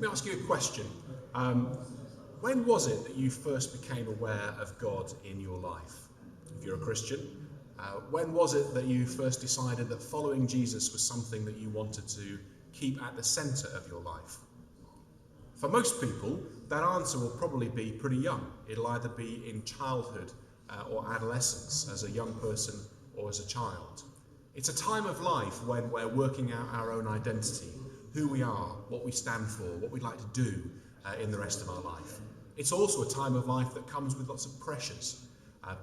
me ask you a question. When was it that you first became aware of God in your life? If you're a Christian, when was it that you first decided that following Jesus was something that you wanted to keep at the centre of your life? For most people, that answer will probably be pretty young. It'll either be in childhood or adolescence, as a young person or as a child. It's a time of life when we're working out our own identity, who we are, what we stand for, what we'd like to do in the rest of our life. It's also a time of life that comes with lots of pressures.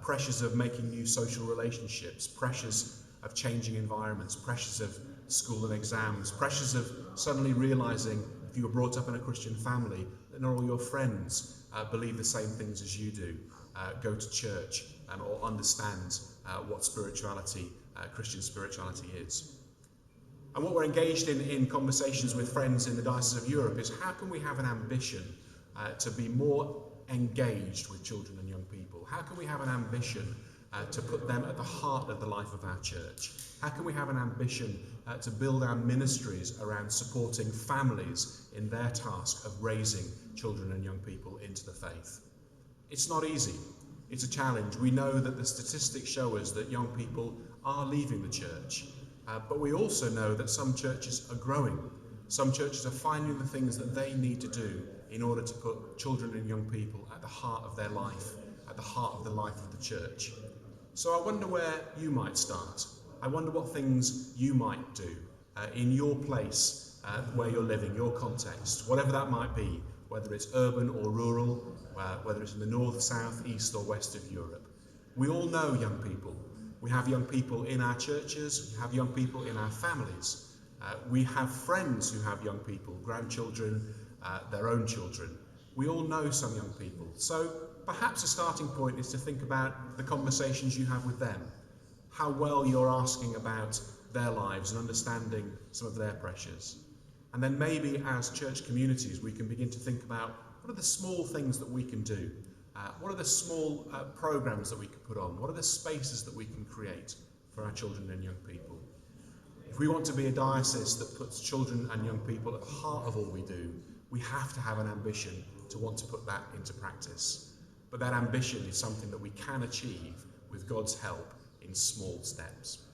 Pressures of making new social relationships, pressures of changing environments, pressures of school and exams, pressures of suddenly realising, if you were brought up in a Christian family, that not all your friends believe the same things as you do, go to church, or understand what spirituality, Christian spirituality is. And what we're engaged in conversations with friends in the Diocese of Europe is how can we have an ambition to be more engaged with children and young people? How can we have an ambition to put them at the heart of the life of our church? How can we have an ambition to build our ministries around supporting families in their task of raising children and young people into the faith? It's not easy. It's a challenge. We know that the statistics show us that young people are leaving the church, but we also know that some churches are growing. Some churches are finding the things that they need to do in order to put children and young people at the heart of their life, at the heart of the life of the church. So I wonder where you might start. I wonder what things you might do in your place where you're living, your context, whatever that might be, whether it's urban or rural, whether it's in the north, south, east or west of Europe. We all know young people. We have young people in our churches, we have young people in our families. We have friends who have young people, grandchildren, their own children. We all know some young people. So perhaps a starting point is to think about the conversations you have with them, how well you're asking about their lives and understanding some of their pressures. And then maybe as church communities we can begin to think about what are the small things that we can do, what are the small programs that we can put on, what are the spaces that we can create for our children and young people. If we want to be a diocese that puts children and young people at the heart of all we do, we have to have an ambition to want to put that into practice. But that ambition is something that we can achieve with God's help in small steps.